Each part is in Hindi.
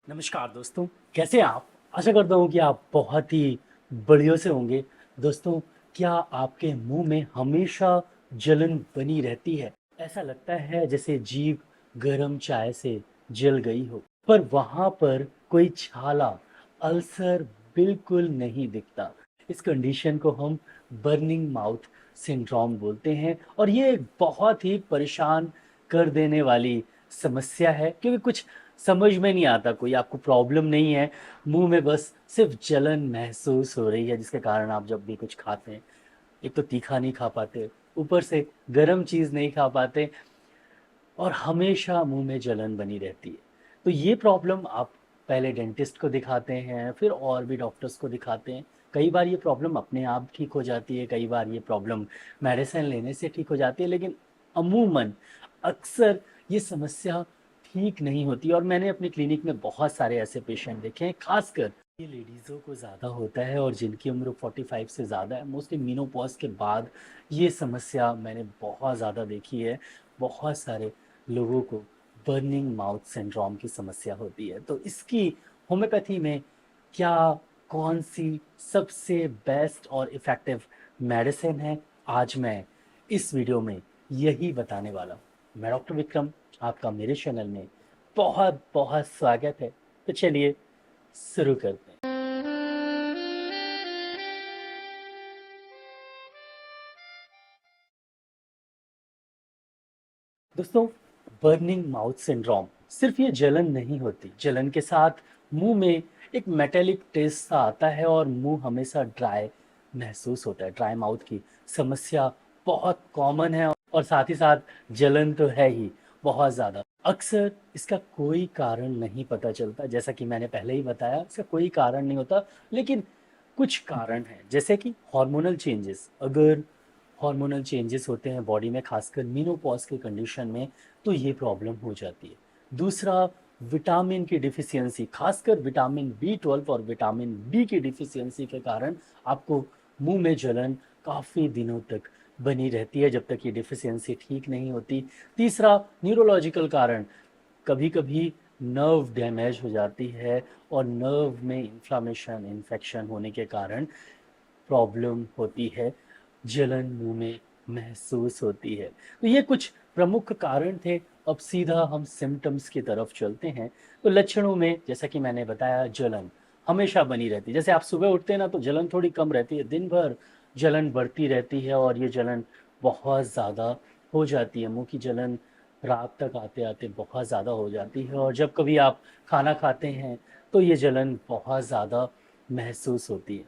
नमस्कार दोस्तों, कैसे हैं आप? आशा करता हूँ कि आप बहुत ही बढ़िया से होंगे। दोस्तों, क्या आपके मुंह में हमेशा जलन बनी रहती है? ऐसा लगता है जैसे जीभ गर्म चाय से जल गई हो, पर वहाँ पर कोई छाला, अल्सर बिल्कुल नहीं दिखता। इस कंडीशन को हम बर्निंग माउथ सिंड्रोम बोलते हैं और ये एक बहुत ही परेशान कर देने वाली समस्या है, क्योंकि कुछ समझ में नहीं आता, कोई आपको प्रॉब्लम नहीं है, मुंह में बस सिर्फ जलन महसूस हो रही है, जिसके कारण आप जब भी कुछ खाते हैं, एक तो तीखा नहीं खा पाते, ऊपर से गर्म चीज़ नहीं खा पाते और हमेशा मुंह में जलन बनी रहती है। तो ये प्रॉब्लम आप पहले डेंटिस्ट को दिखाते हैं, फिर और भी डॉक्टर्स को दिखाते हैं। कई बार ये प्रॉब्लम अपने आप ठीक हो जाती है, कई बार ये प्रॉब्लम मेडिसिन लेने से ठीक हो जाती है, लेकिन अमूमन अक्सर ये समस्या ठीक नहीं होती और मैंने अपनी क्लिनिक में बहुत सारे ऐसे पेशेंट देखे हैं, खासकर ये लेडीज़ों को ज़्यादा होता है और जिनकी उम्र 45 से ज़्यादा है, मोस्टली मेनोपॉज के बाद ये समस्या मैंने बहुत ज़्यादा देखी है। बहुत सारे लोगों को बर्निंग माउथ सिंड्रोम की समस्या होती है। तो इसकी होम्योपैथी में क्या कौन सी सबसे बेस्ट और इफ़ेक्टिव मेडिसिन है, आज मैं इस वीडियो में यही बताने वाला हूँ। मैं डॉक्टर विक्रम, आपका मेरे चैनल में बहुत बहुत स्वागत है। तो चलिए शुरू करते हैं। दोस्तों, बर्निंग माउथ सिंड्रोम सिर्फ ये जलन नहीं होती, जलन के साथ मुंह में एक मेटेलिक टेस्ट सा आता है और मुंह हमेशा ड्राई महसूस होता है। ड्राई माउथ की समस्या बहुत कॉमन है और साथ ही साथ जलन तो है ही बहुत ज़्यादा। अक्सर इसका कोई कारण नहीं पता चलता, जैसा कि मैंने पहले ही बताया, इसका कोई कारण नहीं होता, लेकिन कुछ कारण हैं, जैसे कि हार्मोनल चेंजेस। अगर हार्मोनल चेंजेस होते हैं बॉडी में, खासकर मीनोपॉज के कंडीशन में, तो ये प्रॉब्लम हो जाती है। दूसरा, विटामिन की डिफिशियंसी, खासकर विटामिन बी 12 और विटामिन बी की डिफिशियंसी के कारण आपको मुंह में जलन काफ़ी दिनों तक बनी रहती है, जब तक ये डिफिशियंसी ठीक नहीं होती। तीसरा, न्यूरोलॉजिकल कारण, कभी कभी नर्व डैमेज हो जाती है और नर्व में इन्फ्लामेशन, इन्फेक्शन होने के कारण प्रॉब्लम होती है, जलन मुंह में महसूस होती है। तो ये कुछ प्रमुख कारण थे। अब सीधा हम सिम्टम्स की तरफ चलते हैं। तो लक्षणों में, जैसा कि मैंने बताया, जलन हमेशा बनी रहती है। जैसे आप सुबह उठते हैं ना, तो जलन थोड़ी कम रहती है, दिन भर जलन बढ़ती रहती है और ये जलन बहुत ज़्यादा हो जाती है। मुंह की जलन रात तक आते आते बहुत ज़्यादा हो जाती है और जब कभी आप खाना खाते हैं तो ये जलन बहुत ज़्यादा महसूस होती है।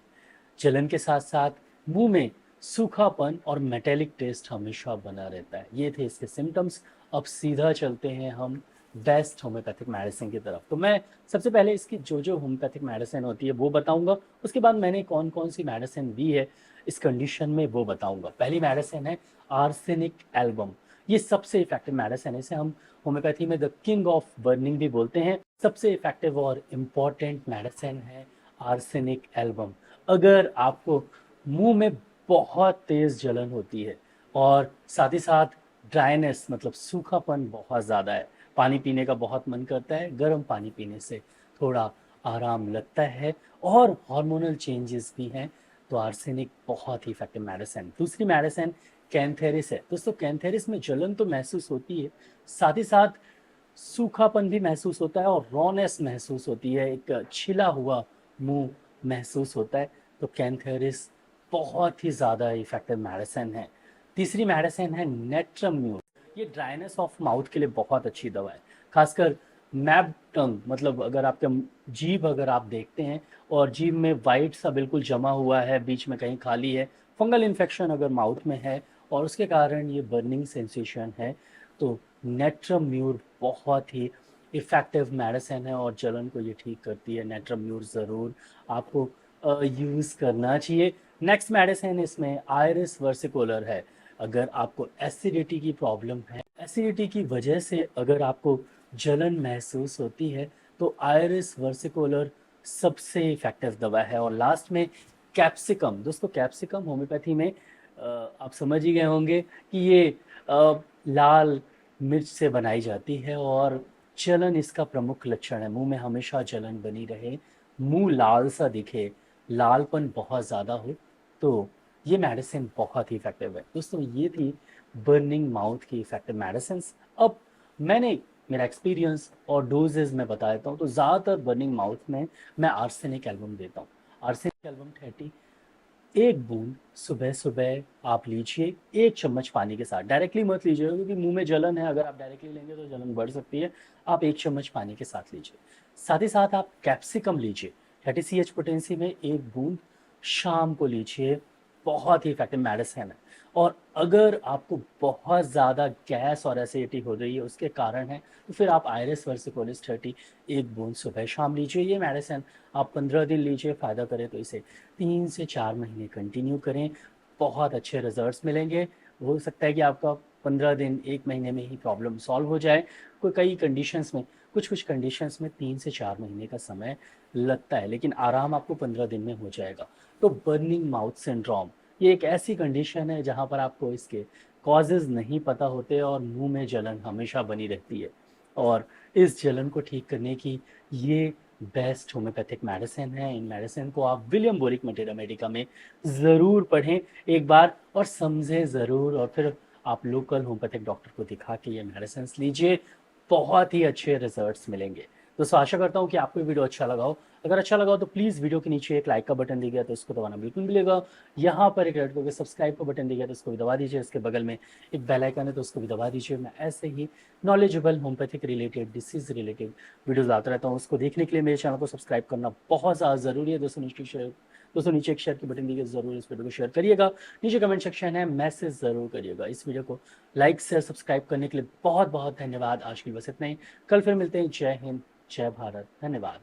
जलन के साथ साथ मुंह में सूखापन और मेटेलिक टेस्ट हमेशा बना रहता है। ये थे इसके सिम्टम्स। अब सीधा चलते हैं हम बेस्ट होम्योपैथिक मेडिसिन की तरफ। तो मैं सबसे पहले इसकी जो जो होम्योपैथिक मेडिसिन होती है वो बताऊंगा, उसके बाद मैंने कौन कौन सी मेडिसिन दी है इस कंडीशन में वो बताऊंगा। पहली मेडिसिन है आर्सेनिक एल्बम। ये सबसे इफेक्टिव मेडिसिन है, इसे हम होम्योपैथी में द किंग ऑफ बर्निंग भी बोलते हैं। सबसे इफेक्टिव और इम्पॉर्टेंट मेडिसिन है आर्सेनिक एल्बम। अगर आपको मुंह में बहुत तेज जलन होती है और साथ ही साथ ड्राइनेस, मतलब सूखापन बहुत ज़्यादा है, पानी पीने का बहुत मन करता है, गर्म पानी पीने से थोड़ा आराम लगता है और हार्मोनल चेंजेस भी हैं, तो आर्सेनिक बहुत ही इफेक्टिव मेडिसिन। दूसरी मेडिसिन कैंथेरिस है। दोस्तों, कैंथेरिस में जलन तो महसूस होती है, साथ ही साथ सूखापन भी महसूस होता है और रॉनेस महसूस होती है, एक छिला हुआ मुंह महसूस होता है। तो कैंथेरिस बहुत ही ज़्यादा इफेक्टिव मेडिसिन है। तीसरी मेडिसिन है नेट्रम्यूर। ये ड्राइनेस ऑफ माउथ के लिए बहुत अच्छी दवा है, खासकर मैप टंग, मतलब अगर आपके जीभ अगर आप देखते हैं और जीभ में वाइट सा बिल्कुल जमा हुआ है, बीच में कहीं खाली है, फंगल इन्फेक्शन अगर माउथ में है और उसके कारण ये बर्निंग सेंसेशन है, तो नेट्रम्यूर बहुत ही इफ़ेक्टिव मेडिसिन है और जलन को ये ठीक करती है। नेट्रम्यूर ज़रूर आपको यूज़ करना चाहिए। नेक्स्ट मेडिसिन इसमें आयरिस वर्सिकोलर है। अगर आपको एसिडिटी की प्रॉब्लम है, एसिडिटी की वजह से अगर आपको जलन महसूस होती है, तो आयरिस वर्सिकोलर सबसे इफ़ेक्टिव दवा है। और लास्ट में कैप्सिकम। दोस्तों, कैप्सिकम होम्योपैथी में आप समझ ही गए होंगे कि ये लाल मिर्च से बनाई जाती है और जलन इसका प्रमुख लक्षण है, मुंह में हमेशा जलन बनी रहे, मुंह लाल सा दिखे, लालपन बहुत ज़्यादा हो, तो ये मेडिसिन बहुत ही इफेक्टिव है। दोस्तों ये थी बर्निंग माउथ की इफेक्टिव मेडिसिन। अब मैंने मेरा एक्सपीरियंस और डोजेज में बता देता हूँ। तो ज़्यादातर बर्निंग माउथ में मैं आर्सेनिक एल्बम देता हूँ। आर्सेनिक एल्बम 30, एक बूंद सुबह सुबह आप लीजिए, एक चम्मच पानी के साथ। डायरेक्टली मत लीजिएगा क्योंकि मुंह में जलन है, अगर आप डायरेक्टली लेंगे तो जलन बढ़ सकती है। आप एक चम्मच पानी के साथ लीजिए। साथ ही साथ आप कैप्सिकम लीजिए, 30 CH पोटेंसी में एक बूंद शाम को लीजिए, बहुत ही इफेक्टिव मेडिसिन है। और अगर आपको बहुत ज़्यादा गैस और एसिडिटी हो रही है, उसके कारण है, तो फिर आप आयरिस वर्सिकोलिस 30 एक बूंद सुबह शाम लीजिए। ये मेडिसिन आप 15 दिन लीजिए, फ़ायदा करे तो इसे 3 से 4 महीने कंटिन्यू करें, बहुत अच्छे रिजल्ट्स मिलेंगे। हो सकता है कि आपका 15 दिन 1 महीने में ही प्रॉब्लम सॉल्व हो जाए। कई कंडीशंस में, कुछ कंडीशंस में 3 से 4 महीने का समय लगता है, लेकिन आराम आपको 15 दिन में हो जाएगा। तो बर्निंग माउथ सिंड्रोम ये एक ऐसी कंडीशन है जहाँ पर आपको इसके कॉजेज़ नहीं पता होते और मुंह में जलन हमेशा बनी रहती है। और इस जलन को ठीक करने की ये बेस्ट होम्योपैथिक मेडिसिन है। इन मेडिसिन को आप विलियम बोरिक मैटेरा मेडिका में ज़रूर पढ़ें एक बार और समझें ज़रूर, और फिर आप लोकल होम्योपैथिक डॉक्टर को दिखा के ये मेडिसिन लीजिए, बहुत ही अच्छे रिजल्ट्स मिलेंगे। दोस्तों आशा करता हूँ कि आपको वीडियो अच्छा लगा हो। अगर अच्छा लगा हो तो प्लीज़ वीडियो के नीचे एक लाइक का बटन दिया गया तो उसको दबाना बिल्कुल मिलेगा। यहाँ पर एक रेड कलर के सब्सक्राइब का बटन दिया गया तो उसको भी दबा दीजिए। इसके बगल में एक बेल आइकन है तो उसको भी दबा दीजिए। मैं ऐसे ही knowledgeable homeopathic related, disease related videos लाता रहता हूँ। उसको देखने के लिए मेरे चैनल को सब्सक्राइब करना बहुत ज़्यादा ज़रूरी है। दोस्तों नीचे एक शेयर की बटन दी गई, ज़रूर इस वीडियो को शेयर करिएगा। नीचे कमेंट सेक्शन है, मैसेज ज़रूर करिएगा। इस वीडियो को लाइक शेयर सब्सक्राइब करने के लिए बहुत बहुत धन्यवाद। आज के लिए बस इतना ही, कल फिर मिलते हैं। जय हिंद, जय भारत, धन्यवाद।